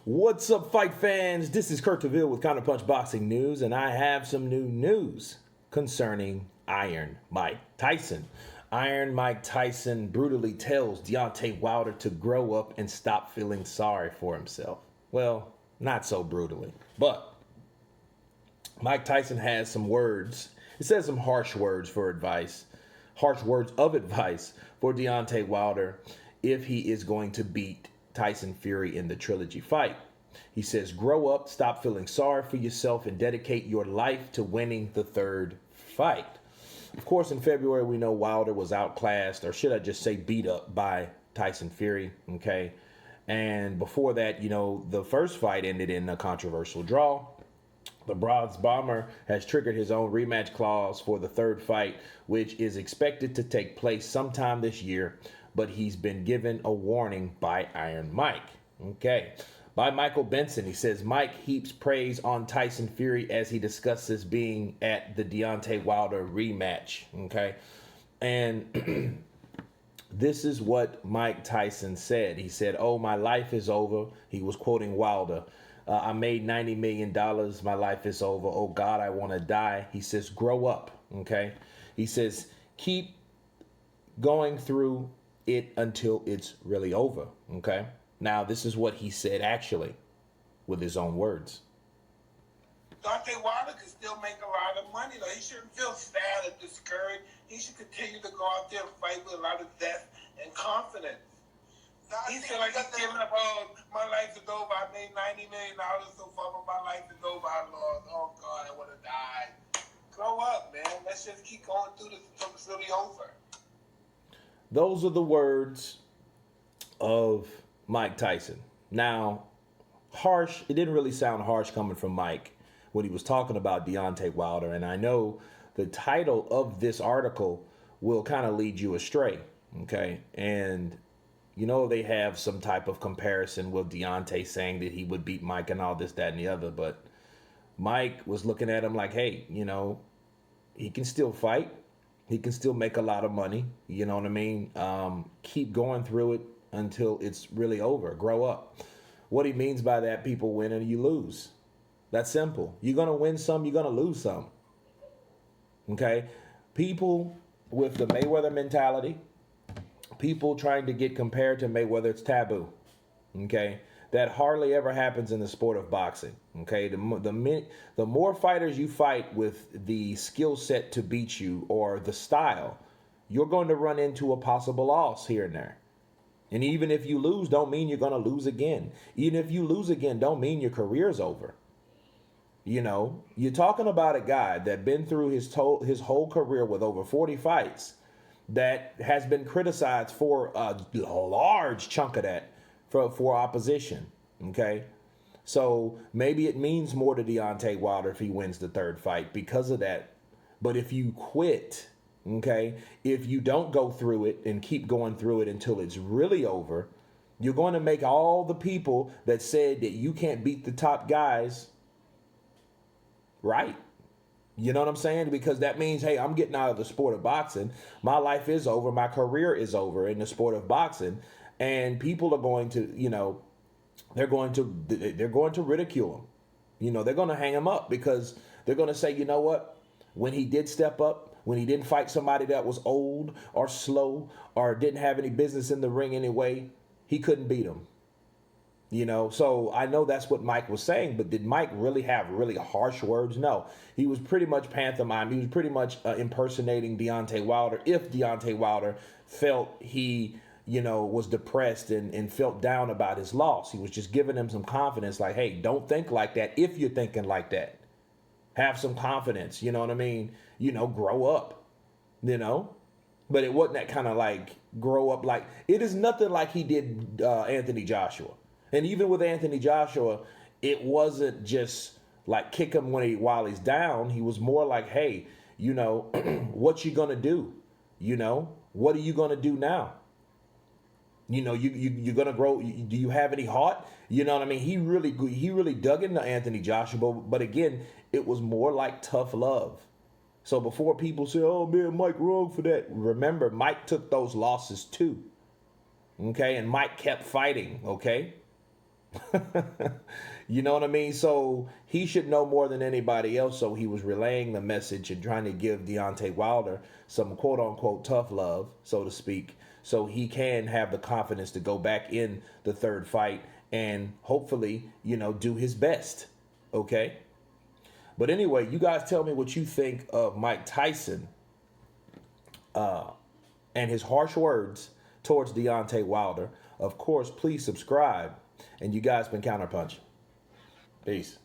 What's up, fight fans? This is Kurt DeVille with Counterpunch Boxing News, and I have some new news concerning Iron Mike Tyson. Iron Mike Tyson brutally tells Deontay Wilder to grow up and stop feeling sorry for himself. Well, not so brutally, but Mike Tyson has some words. It says some harsh words of advice for Deontay Wilder if he is going to beat Tyson Fury in the trilogy fight. He says, grow up, stop feeling sorry for yourself, and dedicate your life to winning the third fight. Of course, in February, we know Wilder was outclassed, or should I just say beat up, by Tyson Fury, okay? And before that, the first fight ended in a controversial draw. The Bronze Bomber has triggered his own rematch clause for the third fight, which is expected to take place sometime this year, but he's been given a warning by Iron Mike. Okay. By Michael Benson, he says, Mike heaps praise on Tyson Fury as he discusses being at the Deontay Wilder rematch. Okay. And this is what Mike Tyson said. He said, oh, my life is over. He was quoting Wilder. I made $90 million. My life is over. Oh, God, I want to die. He says, grow up. Okay. He says, keep going through it until it's really over. Okay. Now, this is what he said, actually, with his own words. Deontay Wilder can still make a lot of money, though. He shouldn't feel sad or discouraged. He should continue to go out there and fight with a lot of zest and confidence. He feel like he's giving up, oh, my life is over. I made $90 million so far, but my life is over. I lost. Oh, God, I want to die. Grow up, man. Let's just keep going through this until it's really over. Those are the words of Mike Tyson. Now, harsh, it didn't really sound harsh coming from Mike when he was talking about Deontay Wilder. And I know the title of this article will kind of lead you astray. Okay. And, they have some type of comparison with Deontay saying that he would beat Mike and all this, that, and the other. But Mike was looking at him like, hey, he can still fight. He can still make a lot of money. You know what I mean? Keep going through it until it's really over. Grow up. What he means by that, people win and you lose. That's simple. You're going to win some, you're going to lose some. Okay? People with the Mayweather mentality, people trying to get compared to Mayweather, it's taboo. Okay? That hardly ever happens in the sport of boxing. Okay? The more fighters you fight with the skill set to beat you or the style, you're going to run into a possible loss here and there. And even if you lose, don't mean you're going to lose again. Even if you lose again, don't mean your career's over. You're talking about a guy that been through his whole career with over 40 fights that has been criticized for a large chunk of that for opposition. Okay. So maybe it means more to Deontay Wilder if he wins the third fight because of that. But if you quit, okay, if you don't go through it and keep going through it until it's really over, you're going to make all the people that said that you can't beat the top guys right. You know what I'm saying? Because that means, hey, I'm getting out of the sport of boxing. My life is over. My career is over in the sport of boxing. And people are going to, they're going to ridicule him. They're going to hang him up because they're going to say, you know what? When he did step up, when he didn't fight somebody that was old or slow or didn't have any business in the ring anyway, he couldn't beat him. So I know that's what Mike was saying, but did Mike really have really harsh words? No. He was pretty much pantomime. He was pretty much impersonating Deontay Wilder if Deontay Wilder felt he, was depressed and felt down about his loss. He was just giving him some confidence like, hey, don't think like that if you're thinking like that. Have some confidence, you know what I mean? Grow up, But it wasn't that kind of like grow up like, it is nothing like he did Anthony Joshua. And even with Anthony Joshua, it wasn't just like kick him while he's down. He was more like, hey, what you gonna do? What are you gonna do now? You're gonna grow. Do you have any heart? You know what I mean? He really dug into Anthony Joshua, but again, it was more like tough love. So before people say, oh man, Mike wrong for that, remember Mike took those losses too. Okay, and Mike kept fighting. Okay. You know what I mean? So he should know more than anybody else. So he was relaying the message and trying to give Deontay Wilder some quote unquote tough love, so to speak, so he can have the confidence to go back in the third fight and hopefully, do his best. Okay. But anyway, you guys tell me what you think of Mike Tyson and his harsh words towards Deontay Wilder. Of course, please subscribe. And you guys been Counterpunch. Peace.